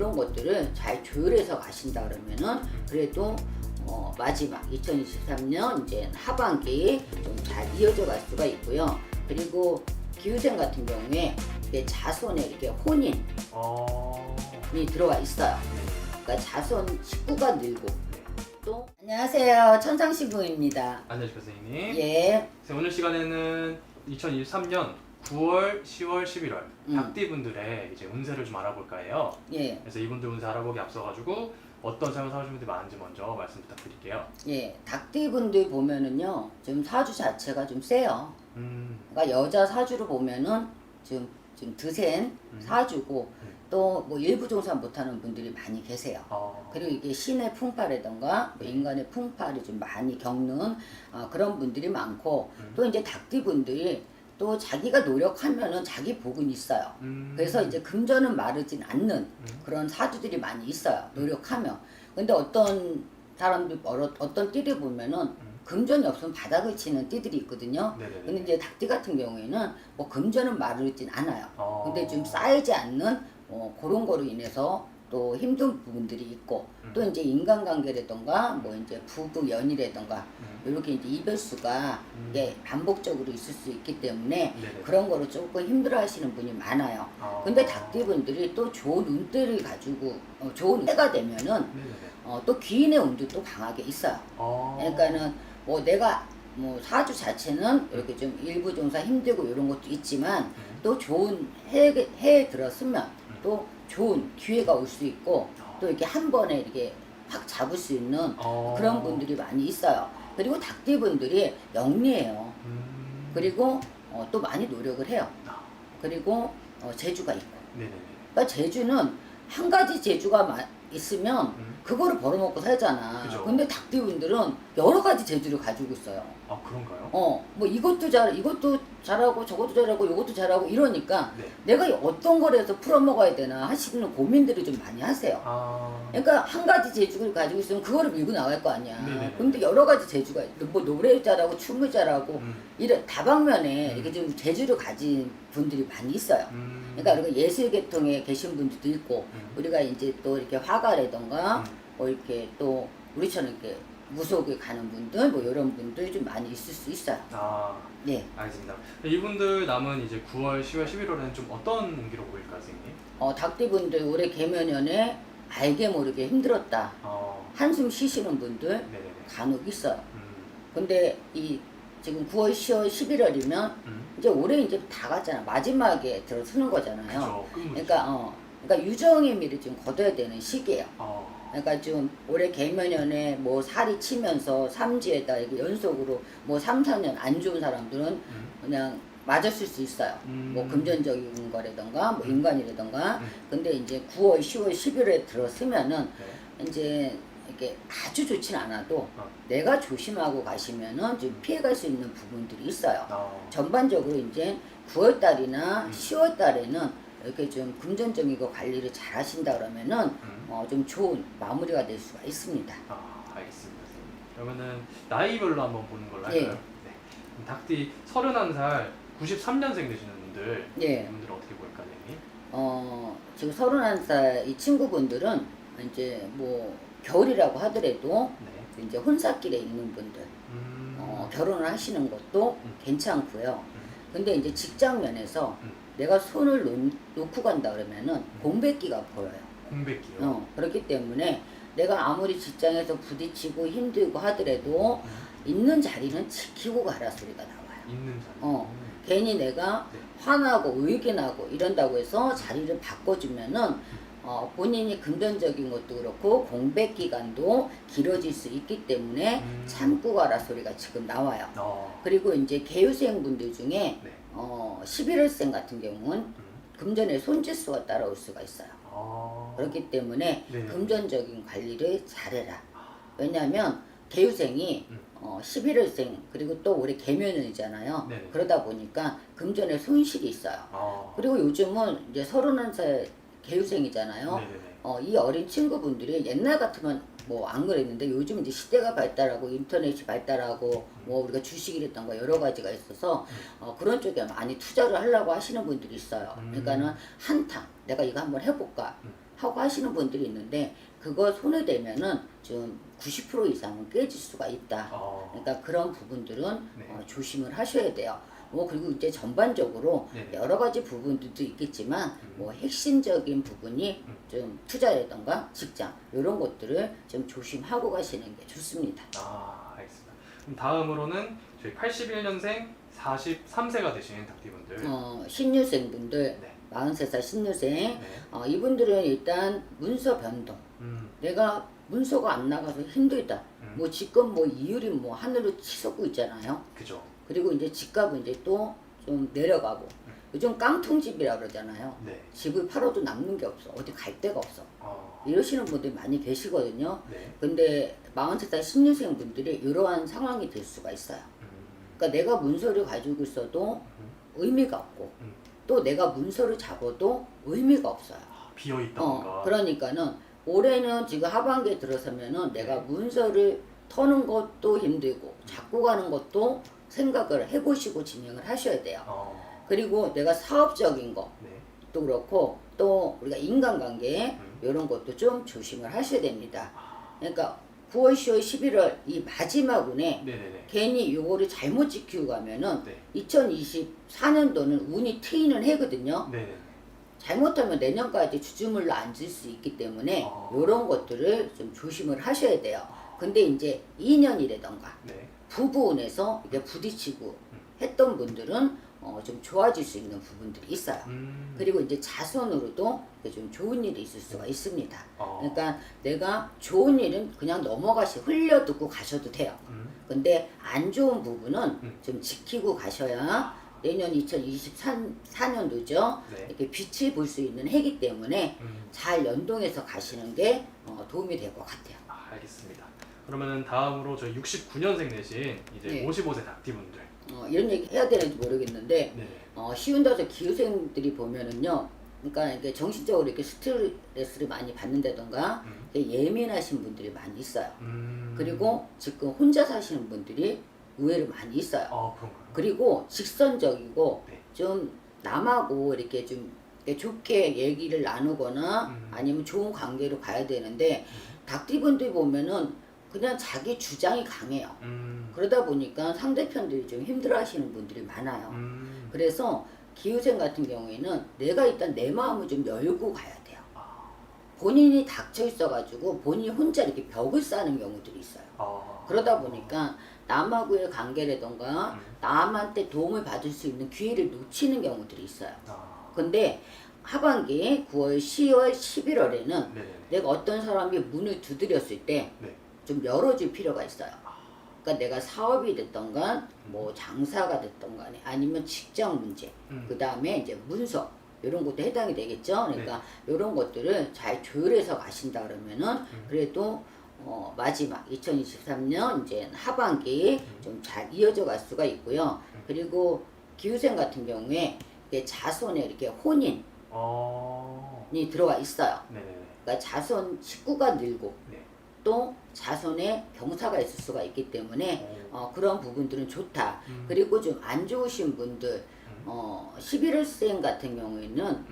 그런 것들을 잘 조율해서 가신다 그러면은 그래도 마지막 2023년 이제 하반기 좀 잘 이어져 갈 수가 있고요. 그리고 기후생 같은 경우에 이게 자손에 이렇게 혼인이 들어가 있어요. 그러니까 자손 식구가 늘고 또 안녕하세요, 천상신부입니다. 안녕하십니까 선생님. 예. 오늘 시간에는 2023년 9월, 10월, 11월 닭띠분들의 이제 운세를 좀 알아볼까 해요. 예. 그래서 이분들 운세 알아보기 앞서가지고 어떤 삶을 사시는 분들이 많은지 먼저 말씀 부탁드릴게요. 예. 닭띠분들 보면은요, 지금 사주 자체가 좀 세요. 그러니까 여자 사주로 보면은 지금 드센 사주고 또 뭐 일부 종사 못하는 분들이 많이 계세요. 그리고 이게 신의 풍파라던가 뭐 인간의 풍파를 좀 많이 겪는 그런 분들이 많고 또 이제 닭띠분들이 또 자기가 노력하면은 자기 복은 있어요. 그래서 이제 금전은 마르진 않는 그런 사주들이 많이 있어요. 노력하면. 근데 어떤 사람들 어떤 띠를 보면은 금전이 없으면 바닥을 치는 띠들이 있거든요. 네네네. 근데 이제 닭띠 같은 경우에는 뭐 금전은 마르진 않아요. 근데 좀 쌓이지 않는 그런 거로 인해서 또 힘든 부분들이 있고 또 이제 인간관계라던가 뭐 이제 부부 연이라던가 이렇게 이제 이별수가 이게 반복적으로 있을 수 있기 때문에 네네. 그런 거로 조금 힘들어하시는 분이 많아요. 근데 닭띠분들이 또 좋은 운대를 가지고 좋은 때가 되면은 네네네. 또 귀인의 운도 또 강하게 있어요. 그러니까는 뭐 내가 뭐 사주 자체는 이렇게 좀 일부 종사 힘들고 이런 것도 있지만 또 좋은 해에 들었으면 또 좋은 기회가 올 수 있고 또 이렇게 한 번에 이렇게 확 잡을 수 있는 그런 분들이 많이 있어요. 그리고 닭띠분들이 영리해요. 그리고 또 많이 노력을 해요. 그리고 재주가 있고. 네네네. 그러니까 재주는 한 가지 재주가 있으면 그거를 벌어먹고 살잖아. 그죠. 근데 닭띠분들은 여러 가지 재주를 가지고 있어요. 아 그런가요? 뭐 이것도 잘하고 저것도 잘하고 이것도 잘하고 이러니까 네. 내가 어떤 거를 해서 풀어먹어야 되나 하시는 고민들을 좀 많이 하세요. 그러니까 한 가지 재주를 가지고 있으면 그거를 밀고 나갈 거 아니야. 네네네. 근데 여러 가지 재주가 뭐 노래 잘하고 춤을 잘하고 이런 다방면에 이렇게 좀 재주를 가진 분들이 많이 있어요. 그러니까 우리가 예술 계통에 계신 분들도 있고 우리가 이제 또 이렇게 화가라던가 뭐 이렇게 또 우리처럼 이렇게 무속에 가는 분들 뭐 이런 분들이 좀 많이 있을 수 있어요. 네. 알겠습니다. 이분들 남은 이제 9월, 10월, 11월에는 좀 어떤 운기로 보일까요, 선생님? 닭띠분들 올해 개면연에 알게 모르게 힘들었다. 한숨 쉬시는 분들 네네네. 간혹 있어요. 근데 이 지금 9월, 10월, 11월이면 이제 올해 이제 다 갔잖아. 마지막에 들어서는 거잖아요. 그죠. 그러니까 유정의 미를 좀 거둬야 되는 시기예요. 그러니까 좀 올해 개면연에 뭐 살이 치면서 삼지에다 이렇게 연속으로 뭐 3, 4년 안 좋은 사람들은 그냥 맞았을 수 있어요. 뭐 금전적인 거라던가 뭐 인간이라던가. 근데 이제 9월, 10월, 11월에 들어서면은 이제 이렇게 아주 좋진 않아도 내가 조심하고 가시면은 좀 피해갈 수 있는 부분들이 있어요. 전반적으로 이제 9월 달이나 10월 달에는 이렇게 좀 금전적인 거 관리를 잘 하신다 그러면은 좀 좋은 마무리가 될 수가 있습니다. 알겠습니다. 그러면은 나이별로 한번 보는 걸로 할까요? 예. 네. 닭띠 31살 93년생 되시는 분들 예. 이분들은 어떻게 보일까요, 선생님? 지금 31살 이 친구분들은 이제 뭐 겨울이라고 하더라도 네. 이제 혼사길에 있는 분들 결혼을 하시는 것도 괜찮고요. 근데 이제 직장 면에서 내가 손을 놓고 간다 그러면은 공백기가 보여요. 공백기요? 그렇기 때문에 내가 아무리 직장에서 부딪히고 힘들고 하더라도 있는 자리는 지키고 가라 소리가 나와요. 있는 자리. 괜히 내가 네. 화나고 의기나고 이런다고 해서 자리를 바꿔주면은 본인이 금전적인 것도 그렇고 공백 기간도 길어질 수 있기 때문에 참고 가라 소리가 지금 나와요. 그리고 이제 개유생 분들 중에 네. 11월생 같은 경우는 금전에 손재수가 따라올 수가 있어요. 그렇기 때문에 네네. 금전적인 관리를 잘해라. 왜냐하면 개유생이 11월생 그리고 또 올해 개면연이잖아요. 네네. 그러다 보니까 금전에 손실이 있어요. 그리고 요즘은 이제 31살 개유생이잖아요. 네네네. 이 어린 친구분들이 옛날 같으면 뭐 안 그랬는데 요즘 이제 시대가 발달하고 인터넷이 발달하고 뭐 우리가 주식이랬던 거 여러 가지가 있어서 그런 쪽에 많이 투자를 하려고 하시는 분들이 있어요. 그러니까는 한탕 내가 이거 한번 해볼까 하고 하시는 분들이 있는데 그거 손에 대면은 좀 90% 이상은 깨질 수가 있다. 그러니까 그런 부분들은 네. 조심을 하셔야 돼요. 뭐 그리고 이제 전반적으로 네네. 여러 가지 부분들도 있겠지만 뭐 핵심적인 부분이 좀 투자라던가 직장 이런 것들을 좀 조심하고 가시는 게 좋습니다. 알겠습니다. 그럼 다음으로는 저희 81년생 43세가 되신 닭띠분들. 신유생분들 네. 43살 신유생 네. 이분들은 일단 문서 변동 내가 문서가 안 나가서 힘들다. 뭐 지금 뭐 이율이 뭐 하늘로 치솟고 있잖아요. 그죠. 그리고 이제 집값은 이제 또 좀 내려가고 요즘 깡통집이라 그러잖아요. 네. 집을 팔아도 남는 게 없어. 어디 갈 데가 없어. 어. 이러시는 분들이 많이 계시거든요. 네. 근데 43살 신유생 분들이 이러한 상황이 될 수가 있어요. 그러니까 내가 문서를 가지고 있어도 의미가 없고 또 내가 문서를 잡아도 의미가 없어요. 비어 있다던가. 그러니까는 올해는 지금 하반기에 들어서면은 내가 문서를 터는 것도 힘들고 잡고 가는 것도 생각을 해보시고 진행을 하셔야 돼요. 그리고 내가 사업적인 것도 네. 그렇고 또 우리가 인간관계 이런 것도 좀 조심을 하셔야 됩니다. 그러니까 9월, 10월, 11월 이 마지막 운에 네네네. 괜히 요거를 잘못 지키고 가면은 네. 2024년도는 운이 트이는 해거든요. 네네. 잘못하면 내년까지 주주물로 앉을 수 있기 때문에 이런 것들을 좀 조심을 하셔야 돼요. 근데 이제 2년이라던가 네. 부부운에서 이게 부딪히고 했던 분들은 좀 좋아질 수 있는 부분들이 있어요. 그리고 이제 자손으로도 좀 좋은 일이 있을 수가 있습니다. 그러니까 내가 좋은 일은 그냥 흘려두고 가셔도 돼요. 근데 안 좋은 부분은 좀 지키고 가셔야 내년 2024년도죠. 네. 이렇게 빛을 볼 수 있는 해기 때문에 잘 연동해서 가시는 게 도움이 될 것 같아요. 알겠습니다. 그러면은 다음으로 저희 69년생 되신 이제 네. 55세 닭띠분들. 이런 얘기 해야 되는지 모르겠는데 네. 쉬운 데서 기후생들이 보면은요. 그러니까 이게 정신적으로 이렇게 스트레스를 많이 받는다던가 예민하신 분들이 많이 있어요. 그리고 지금 혼자 사시는 분들이 의외로 많이 있어요. 그런가요? 그리고 직선적이고 네. 좀 남하고 이렇게 좀 이렇게 좋게 얘기를 나누거나 아니면 좋은 관계로 가야 되는데 닭띠분들 보면은 그냥 자기 주장이 강해요. 그러다 보니까 상대편들이 좀 힘들어하시는 분들이 많아요. 그래서 기후생 같은 경우에는 내가 일단 내 마음을 좀 열고 가야 돼요. 본인이 닥쳐 있어가지고 본인이 혼자 이렇게 벽을 쌓는 경우들이 있어요. 그러다 보니까 남하고의 관계라던가 남한테 도움을 받을 수 있는 기회를 놓치는 경우들이 있어요. 근데 하반기 9월, 10월, 11월에는 네네. 내가 어떤 사람이 문을 두드렸을 때 좀 네. 열어줄 필요가 있어요. 그러니까 내가 사업이 됐던 간, 뭐 장사가 됐던 간에 아니면 직장 문제, 그 다음에 이제 문서 이런 것도 해당이 되겠죠. 그러니까 이런 것들을 잘 조율해서 가신다 그러면은 그래도 마지막 2023년 이제 하반기 좀 잘 이어져 갈 수가 있고요. 그리고 기후생 같은 경우에 이게 자손에 이렇게 혼인이 들어가 있어요. 네네네. 그러니까 자손 식구가 늘고 네. 또 자손에 병사가 있을 수가 있기 때문에 그런 부분들은 좋다. 그리고 좀 안 좋으신 분들 11월생 같은 경우에는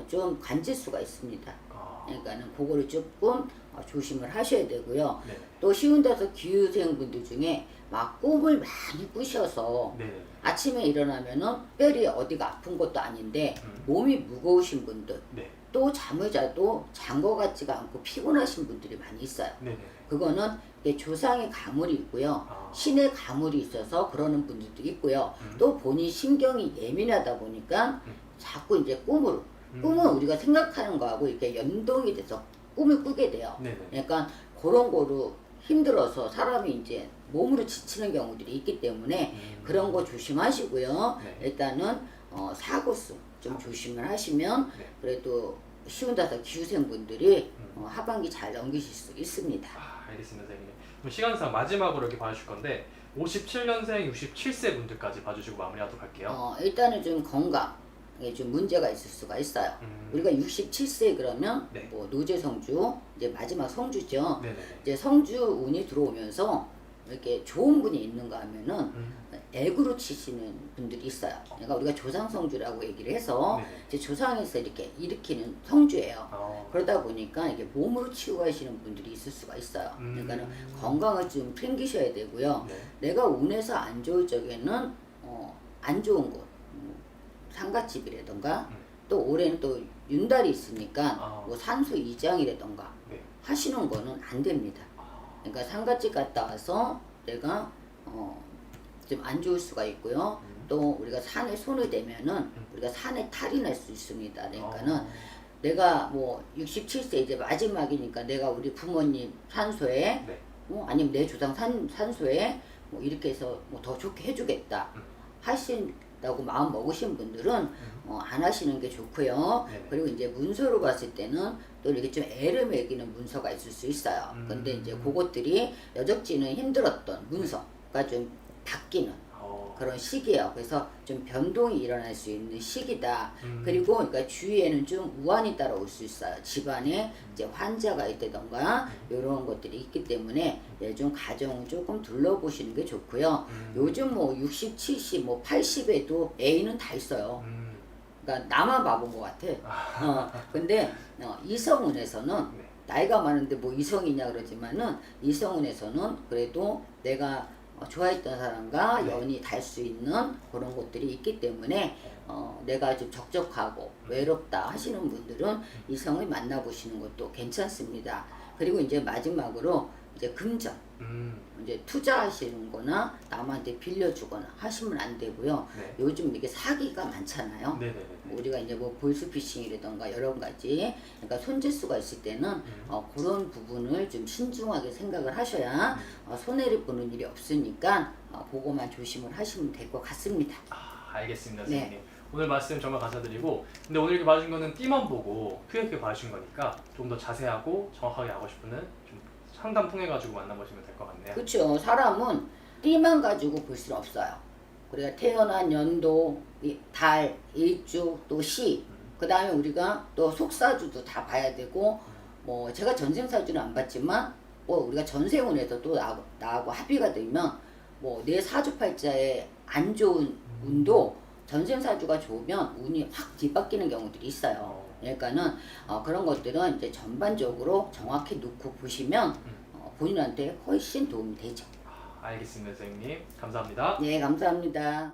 좀 간질 수가 있습니다. 그러니까는 그거를 조금 조심을 하셔야 되고요. 네네. 또 쉬운 데서 기후생분들 중에 막 꿈을 많이 꾸셔서 네네. 아침에 일어나면은 특별히 어디가 아픈 것도 아닌데 몸이 무거우신 분들 네. 또 잠을 자도 잔 것 같지가 않고 피곤하신 분들이 많이 있어요. 네네. 그거는 이게 조상의 가물이 있고요. 신의 가물이 있어서 그러는 분들도 있고요. 또 본인 신경이 예민하다 보니까 자꾸 이제 꿈은 우리가 생각하는 거하고 이렇게 연동이 돼서 꿈을 꾸게 돼요. 네네. 그러니까 그런 거로 힘들어서 사람이 이제 몸으로 지치는 경우들이 있기 때문에 그런 거 조심하시고요. 네. 일단은 사고수 좀 조심을 하시면 네. 그래도 쉬운 데서 기후생분들이 하반기 잘 넘기실 수 있습니다. 알겠습니다, 선생님. 그럼 시간상 마지막으로 이렇게 봐주실 건데 57년생, 67세 분들까지 봐주시고 마무리하도록 할게요. 일단은 좀 건강에 좀 문제가 있을 수가 있어요. 우리가 67세 그러면 네. 뭐 노제 성주 이제 마지막 성주죠. 네네. 이제 성주 운이 들어오면서 이렇게 좋은 분이 있는가 하면은 음. 액으로 치시는 분들이 있어요. 그러니까 우리가 조상성주라고 얘기를 해서 네네. 이제 조상에서 이렇게 일으키는 성주예요. 어. 그러다 보니까 이게 몸으로 치고 가시는 분들이 있을 수가 있어요. 그러니까는 건강을 좀 챙기셔야 되고요. 네. 내가 운에서 안 좋을 적에는 안 좋은 곳, 상갓집이라던가 또 올해는 또 윤달이 있으니까 뭐 산소 이장이라던가 네. 하시는 거는 안 됩니다. 그러니까 상갓집 갔다 와서 내가 좀 안 좋을 수가 있고요. 또 우리가 산에 손을 대면은 우리가 산에 탈이 날 수 있습니다. 그러니까는 내가 뭐 67세 이제 마지막이니까 내가 우리 부모님 산소에 네. 아니면 내 조상 산소에 뭐 이렇게 해서 뭐 더 좋게 해주겠다 하신다고 마음 먹으신 분들은 안 하시는 게 좋고요. 네네. 그리고 이제 문서로 봤을 때는 또 이렇게 좀 애를 매기는 문서가 있을 수 있어요. 근데 이제 그것들이 여적지는 힘들었던 문서가 좀 바뀌는 그런 시기예요. 그래서 좀 변동이 일어날 수 있는 시기다. 그리고 그러니까 주위에는 좀 우환이 따라올 수 있어요. 집안에 이제 환자가 있다던가 이런 것들이 있기 때문에 좀 가정을 조금 둘러보시는 게 좋고요. 요즘 뭐 60, 70, 뭐 80에도 애인은 다 있어요. 그러니까 나만 바본 것 같아. 근데 이성운에서는 네. 나이가 많은데 뭐 이성이냐 그러지만은 이성운에서는 그래도 내가 좋아했던 사람과 네. 연이 달 수 있는 그런 것들이 있기 때문에 내가 좀 적적하고 외롭다 하시는 분들은 이성을 만나보시는 것도 괜찮습니다. 그리고 이제 마지막으로 이제 금전 이제 투자하시는 거나 남한테 빌려주거나 하시면 안 되고요. 네. 요즘 이게 사기가 많잖아요. 네네네. 우리가 이제 뭐 보이스피싱이라던가 여러 가지 그러니까 손재수가 있을 때는 그런 부분을 좀 신중하게 생각을 하셔야 손해를 보는 일이 없으니까 그거만 조심을 하시면 될 것 같습니다. 알겠습니다, 네. 선생님. 오늘 말씀 정말 감사드리고, 근데 오늘 이렇게 봐주신 거는 띠만 보고 큐에큐 봐주신 거니까 좀 더 자세하고 정확하게 알고 싶으면 좀 상담 통해 가지고 만나보시면 될 것 같네요. 그렇죠. 사람은 띠만 가지고 볼 수는 없어요. 우리가 태어난 연도, 달, 일주, 또 시, 그 다음에 우리가 또 속사주도 다 봐야 되고, 뭐 제가 전생사주는 안 봤지만, 뭐 우리가 전생운에서 또 나하고 합의가 되면, 뭐 내 사주팔자에 안 좋은 운도 전생사주가 좋으면 운이 확 뒤바뀌는 경우들이 있어요. 그러니까는 그런 것들은 이제 전반적으로 정확히 놓고 보시면 본인한테 훨씬 도움이 되죠. 알겠습니다, 선생님. 감사합니다. 네, 감사합니다.